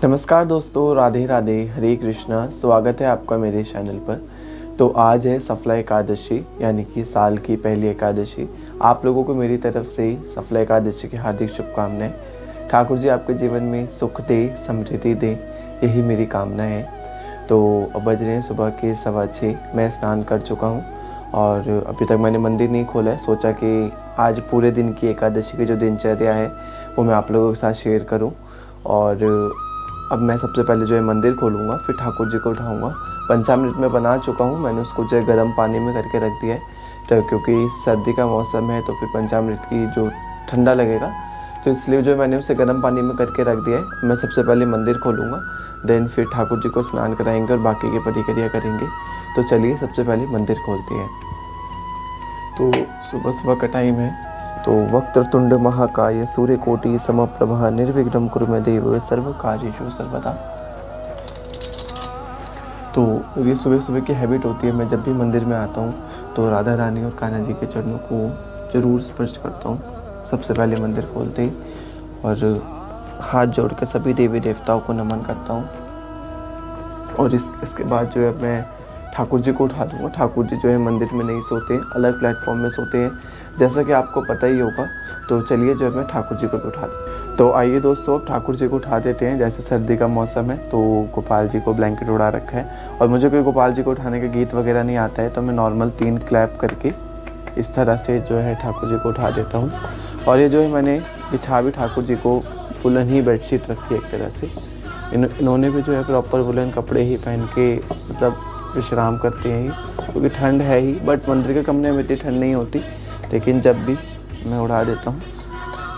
नमस्कार दोस्तों, राधे राधे, हरे कृष्णा। स्वागत है आपका मेरे चैनल पर। तो आज है सफला एकादशी, यानी कि साल की पहली एकादशी। आप लोगों को मेरी तरफ से सफला एकादशी की हार्दिक शुभकामनाएं। ठाकुर जी आपके जीवन में सुख दे, समृद्धि दे, यही मेरी कामना है। तो अब बज रहे हैं सुबह के 6:15। मैं स्नान कर चुका हूँ और अभी तक मैंने मंदिर नहीं खोला है। सोचा कि आज पूरे दिन की एकादशी की जो दिनचर्या है वो मैं आप लोगों के साथ शेयर करूँ। और अब मैं सबसे पहले जो है मंदिर खोलूँगा, फिर ठाकुर जी को उठाऊँगा। पंचामृत में बना चुका हूँ, मैंने उसको जो है गर्म पानी में करके रख दिया है। तो क्योंकि सर्दी का मौसम है तो फिर पंचामृत की जो ठंडा लगेगा, तो इसलिए जो मैंने उसे गर्म पानी में करके रख दिया है। मैं सबसे पहले मंदिर खोलूँगा, देन फिर ठाकुर जी को स्नान कराएंगे और बाकी की परिक्रिया करेंगे। तो चलिए सबसे पहले मंदिर खोलते हैं। तो सुबह सुबह का टाइम है। तो वक्रतुंड महाकाय सूर्यकोटि समप्रभा निर्विघ्नं कुरु मे देव सर्व कार्येषु सर्वदा। तो ये सुबह सुबह की हैबिट होती है, मैं जब भी मंदिर में आता हूँ तो राधा रानी और कान्हा जी के चरणों को जरूर स्पर्श करता हूँ सबसे पहले मंदिर खोलते ही, और हाथ जोड़ के सभी देवी देवताओं को नमन करता हूँ। और इसके बाद जो है मैं ठाकुर जी को उठा दूँगा। ठाकुर जी जो है मंदिर में नहीं सोते हैं, अलग प्लेटफॉर्म में सोते हैं, जैसा कि आपको पता ही होगा। तो चलिए जो है मैं ठाकुर जी को भी उठा दूँ। तो आइए दोस्तों, ठाकुर जी को उठा देते हैं। जैसे सर्दी का मौसम है तो गोपाल जी को ब्लैंकेट उड़ा रखा है, और मुझे कोई गोपाल जी को उठाने का गीत वगैरह नहीं आता है, तो मैं नॉर्मल 3 क्लैप करके इस तरह से जो है ठाकुर जी को उठा देता हूँ। और ये जो है मैंने बिछा भी ठाकुर जी को फुलन ही बेडशीट रखी है एक तरह से। इन्होंने भी जो है प्रॉपर वुलन कपड़े ही पहन के मतलब विश्राम करते हैं, क्योंकि ठंड है ही। बट मंदिर के कमरे में इतनी ठंड नहीं होती, लेकिन जब भी मैं उठा देता हूँ।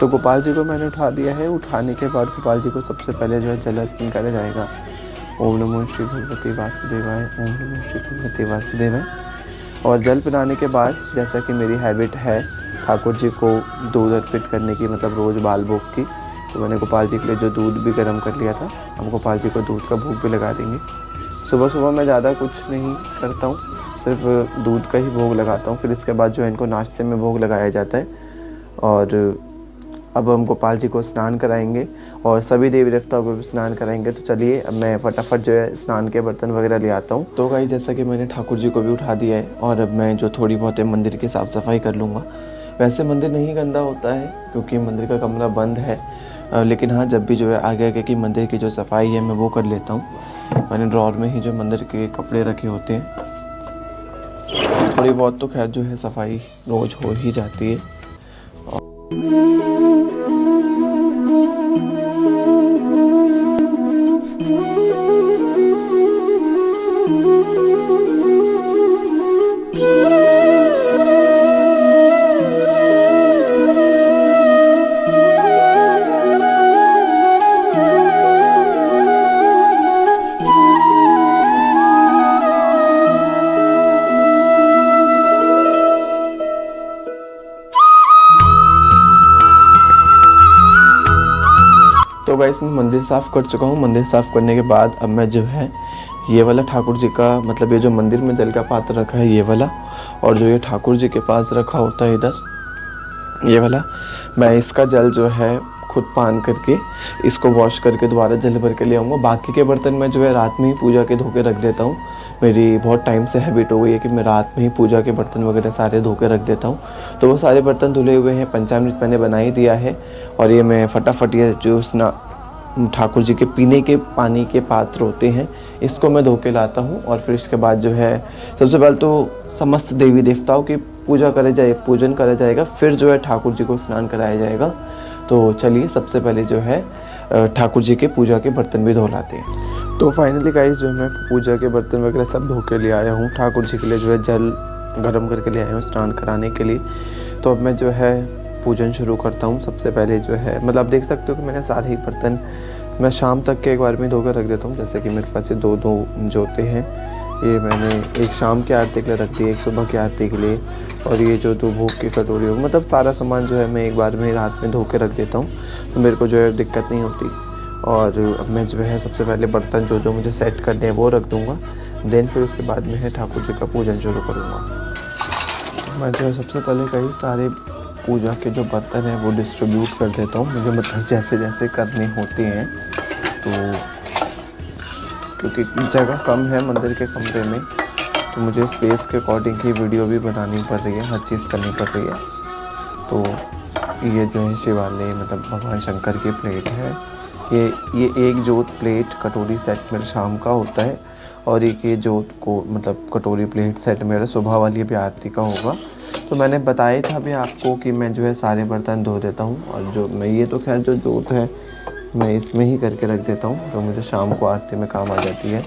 तो गोपाल जी को मैंने उठा दिया है। उठाने के बाद गोपाल जी को सबसे पहले जो है जल अर्पण करा जाएगा। ओम नमो श्री भगवते वासुदेवाय, ओम नमो श्री भगवते वासुदेवाय। और जल पिलाने के बाद, जैसा कि मेरी हैबिट है ठाकुर जी को दूध अर्पित करने की, मतलब रोज़ बाल भोग की, तो मैंने गोपाल जी के लिए जो दूध भी गर्म कर लिया था, हम गोपाल जी को दूध का भोग भी लगा देंगे। सुबह सुबह मैं ज़्यादा कुछ नहीं करता हूँ, सिर्फ दूध का ही भोग लगाता हूँ। फिर इसके बाद जो है इनको नाश्ते में भोग लगाया जाता है। और अब हम गोपाल जी को स्नान कराएंगे और सभी देवी देवताओं को भी स्नान कराएंगे। तो चलिए अब मैं फटाफट जो है स्नान के बर्तन वगैरह ले आता हूँ। तो गाइस, जैसा कि मैंने ठाकुर जी को भी उठा दिया है, और अब मैं जो थोड़ी बहुत है मंदिर की साफ़ सफाई कर लूँगा। वैसे मंदिर नहीं गंदा होता है क्योंकि मंदिर का कमरा बंद है, लेकिन हाँ, जब भी जो है आगे आगे की मंदिर की जो सफाई है मैं वो कर लेता हूँ। मैंने ड्रॉर में ही जो मंदिर के कपड़े रखे होते हैं। थोड़ी बहुत तो खैर जो है सफाई रोज़ हो ही जाती है। तो गाइस, मैं मंदिर साफ़ कर चुका हूँ। मंदिर साफ़ करने के बाद अब मैं जो है ये वाला ठाकुर जी का, मतलब ये जो मंदिर में जल का पात्र रखा है ये वाला, और जो ये ठाकुर जी के पास रखा होता है इधर ये वाला, मैं इसका जल जो है खुद पान करके इसको वॉश करके दोबारा जल भर के ले आऊँगा। बाकी के बर्तन मैं जो है रात में ही पूजा के धो के रख देता हूँ। मेरी बहुत टाइम से हैबिट हो गई है कि मैं रात में ही पूजा के बर्तन वगैरह सारे धो के रख देता हूँ। तो वो सारे बर्तन धुले हुए हैं, पंचामृत मैंने बना ही दिया है। और ये मैं फटाफट ये जो ठाकुर जी के पीने के पानी के पात्र होते हैं, इसको मैं धो के लाता हूँ। और फिर इसके बाद जो है सबसे पहले तो समस्त देवी देवताओं की पूजन करा जाएगा, फिर जो है ठाकुर जी को स्नान कराया जाएगा। तो चलिए सबसे पहले जो है ठाकुर जी के पूजा के बर्तन भी धो लाते हैं। तो फाइनली गाइस, जो है मैं पूजा के बर्तन वगैरह सब धो के ले आया हूँ। ठाकुर जी के लिए जो है जल गर्म करके ले आया हूँ स्नान कराने के लिए। तो अब मैं जो है पूजन शुरू करता हूँ। सबसे पहले जो है, मतलब आप देख सकते हो कि मैंने सारे ही बर्तन मैं शाम तक के एक बार में धोकर रख देता हूँ। जैसे कि मेरे पास ये 2 जोते हैं, ये मैंने एक शाम की आरती के लिए रख दी, एक सुबह की आरती के लिए। और ये जो 2 भोग की कटोरी हो, मतलब सारा सामान जो है मैं एक बार में रात में धो के रख देता हूँ, तो मेरे को जो है दिक्कत नहीं होती। और अब मैं जो है सबसे पहले बर्तन जो मुझे सेट करने हैं वो रख दूँगा। देन फिर उसके बाद में है ठाकुर जी का पूजन शुरू करूँगा। मैं जो है सबसे पहले कई सारे पूजा के जो बर्तन हैं वो डिस्ट्रीब्यूट कर देता हूँ, मुझे मतलब जैसे जैसे करने होते हैं। तो क्योंकि जगह कम है मंदिर के कमरे में, तो मुझे स्पेस के अकॉर्डिंग ही वीडियो भी बनानी पड़ रही है, हर चीज़ करनी पड़ रही है। तो ये जो है शिवालय मतलब भगवान शंकर की प्लेट है। ये एक जोत प्लेट कटोरी सेट मेरा शाम का होता है, और एक ये जोत को मतलब कटोरी प्लेट सेट मेरा सुबह वाली भी आरती का होगा। तो मैंने बताया था भी आपको कि मैं जो है सारे बर्तन धो देता हूँ, और जो मैं ये तो खैर जो जोत है मैं इसमें ही करके रख देता हूँ, तो मुझे शाम को आरती में काम आ जाती है।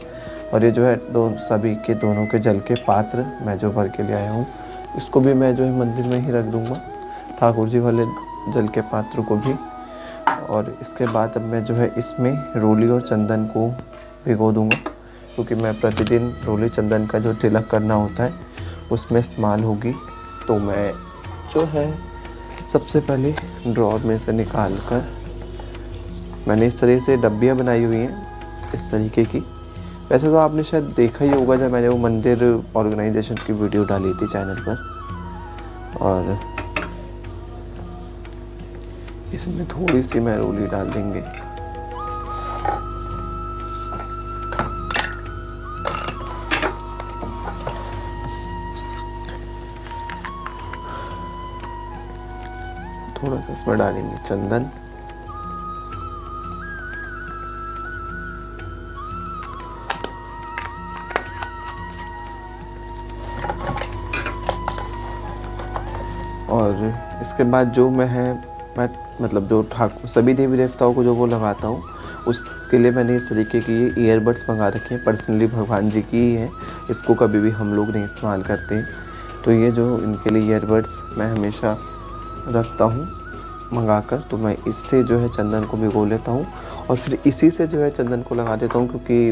और ये जो है सभी के दोनों के जल के पात्र मैं जो भर के ले आया हूँ, इसको भी मैं जो है मंदिर में ही रख दूँगा, ठाकुर जी वाले जल के पात्र को भी। और इसके बाद अब मैं जो है इसमें रोली और चंदन को भिगो दूँगा, क्योंकि मैं प्रतिदिन रोली चंदन का जो तिलक करना होता है उसमें इस्तेमाल होगी। तो मैं जो है सबसे पहले ड्रॉर में से निकाल कर, मैंने इस तरह से डब्बियाँ बनाई हुई हैं इस तरीके की। वैसे तो आपने शायद देखा ही होगा जब मैंने वो मंदिर ऑर्गेनाइजेशन की वीडियो डाली थी चैनल पर। और इसमें थोड़ी सी मैं रोली डाल देंगे। थोड़ा सा इसमें डालेंगे चंदन, और इसके बाद जो मैं मतलब जो ठाकुर सभी देवी देवताओं को जो वो लगाता हूँ, उसके लिए मैंने इस तरीके की ये ईयरबड्स मंगा रखे हैं, पर्सनली भगवान जी की ही है, इसको कभी भी हम लोग नहीं इस्तेमाल करते। तो ये जो इनके लिए ईयरबड्स मैं हमेशा रखता हूँ मंगा कर, तो मैं इससे जो है चंदन को भिगो लेता हूँ और फिर इसी से जो है चंदन को लगा देता हूँ, क्योंकि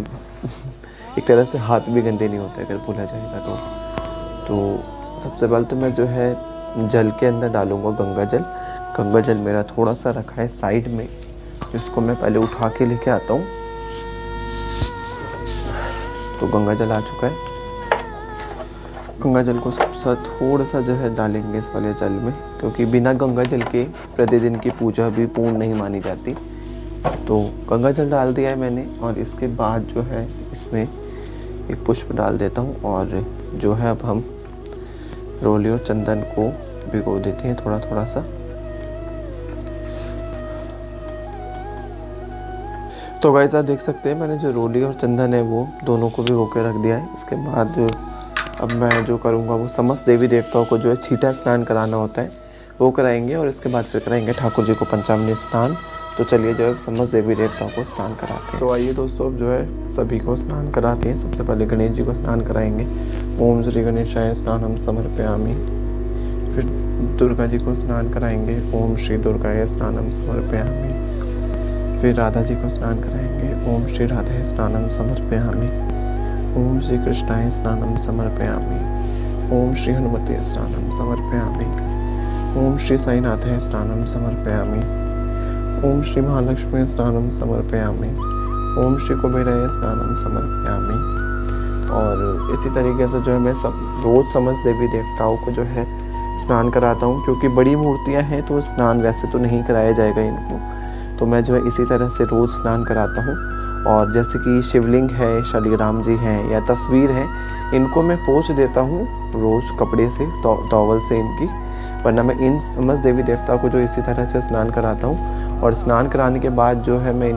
एक तरह से हाथ भी गंदे नहीं होते अगर भूला जाएगा तो सबसे पहले तो मैं जो है जल के अंदर डालूँगा गंगा जल। गंगा जल मेरा थोड़ा सा रखा है साइड में, जिसको मैं पहले उठा के लेके आता हूँ। तो गंगा जल आ चुका है। गंगा जल को थोड़ा सा जो है डालेंगे इस वाले जल में, क्योंकि बिना गंगा जल के प्रतिदिन की पूजा भी पूर्ण नहीं मानी जाती। तो गंगा जल डाल दिया है मैंने, और इसके बाद जो है इसमें एक पुष्प डाल देता हूँ, और जो है अब हम रोली और चंदन को भिगो देते हैं थोड़ा थोड़ा सा। तो गाइस आप देख सकते हैं मैंने जो रोली और चंदन है वो दोनों को भिगो के रख दिया है। इसके बाद जो अब मैं जो करूँगा वो समस्त देवी देवताओं को जो है छीटा स्नान कराना होता है वो कराएंगे, और इसके बाद फिर कराएंगे ठाकुर जी को पंचामृत स्नान। तो चलिए जो है समस्त देवी देवताओं को स्नान कराते हैं। तो आइए दोस्तों अब जो है सभी को स्नान कराते हैं। सबसे पहले गणेश जी को स्नान कराएंगे। ओम श्री गणेशाय स्नानम समर्पयामि। फिर दुर्गा जी को स्नान कराएंगे। ओम श्री दुर्गाय स्नानम समर्पयामि। फिर राधा जी को स्नान कराएंगे। ओम श्री राधाय स्नानम समर्पयामि। ओम श्री कृष्णाय स्नानम समर्पयामि। ओम श्री हनुमते स्नानम समर्पयामि। ओम श्री साईनाथाय स्नानम समर्पयामि। ओम श्री महालक्ष्मी स्नानम समर्पयामि। ओम श्री कुबेराय स्नानम समर्पयामि। और इसी तरीके से जो है मैं रोज़ समस्त देवी देवताओं को जो है स्नान कराता हूँ, क्योंकि बड़ी मूर्तियाँ हैं तो स्नान वैसे तो नहीं कराया जाएगा इनको, तो मैं जो है इसी तरह से रोज़ स्नान कराता हूँ। और जैसे कि शिवलिंग है, शालिग्राम जी हैं या तस्वीर है, इनको मैं पोंछ देता हूँ रोज़ कपड़े से, टॉवल से इनकी, वरना मैं इन समस्त देवी देवता को जो इसी तरह से स्नान कराता हूँ। और स्नान कराने के बाद जो है मैं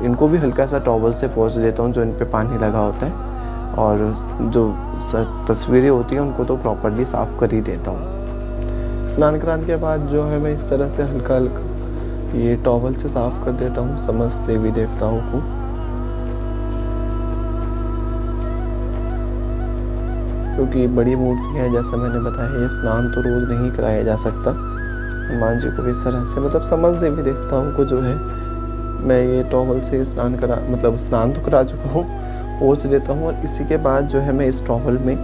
इनको भी हल्का सा टॉवल से पोंछ देता हूँ जो इन पे पानी लगा होता है, और जो तस्वीरें होती हैं उनको तो प्रॉपर्ली साफ़ कर ही देता हूँ। स्नान कराने के बाद जो है मैं इस तरह से हल्का हल्का ये टॉवल से साफ़ कर देता हूँ समस्त देवी देवताओं को। क्योंकि बड़ी मूर्तियाँ हैं, जैसा मैंने बताया, ये स्नान तो रोज़ नहीं कराया जा सकता। हनुमान जी को भी इस तरह से मतलब समस्त देवी देवताओं को जो है मैं ये टॉवल से स्नान तो करा चुका हूँ, पोंछ देता हूँ। और इसी के बाद जो है मैं इस टॉवल में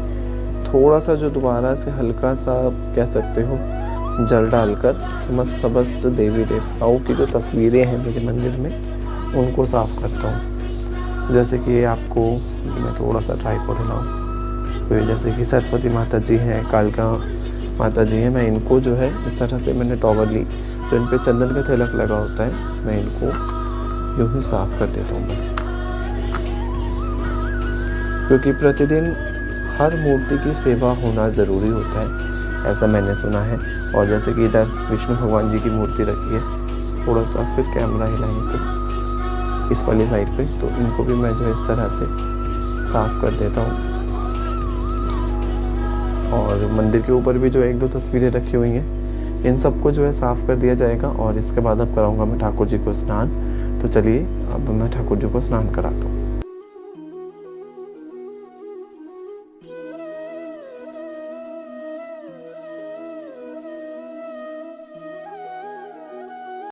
थोड़ा सा जो दोबारा से हल्का सा कह सकते हो जल डालकर समस्त देवी देवताओं की जो तस्वीरें हैं मेरे मंदिर में उनको साफ़ करता हूँ। जैसे कि आपको मैं थोड़ा सा ट्राइपॉड हिलाऊँ, तो जैसे कि सरस्वती माता जी हैं, कालिका माता जी हैं, मैं इनको जो है इस तरह से मैंने टॉवल ली, जो इन पे चंदन का तिलक लगा होता है, मैं इनको यूँ ही साफ कर देता हूँ बस, क्योंकि प्रतिदिन हर मूर्ति की सेवा होना ज़रूरी होता है, ऐसा मैंने सुना है। और जैसे कि इधर विष्णु भगवान जी की मूर्ति रखी है, थोड़ा सा फिर कैमरा हिलाएं तो इस वाली साइड पे, तो इनको भी मैं जो है इस तरह से साफ़ कर देता हूँ। और मंदिर के ऊपर भी जो 1-2 तस्वीरें रखी हुई हैं, इन सबको जो है साफ़ कर दिया जाएगा। और इसके बाद अब कराऊंगा मैं ठाकुर जी को स्नान। तो चलिए अब मैं ठाकुर जी को स्नान कराता हूँ।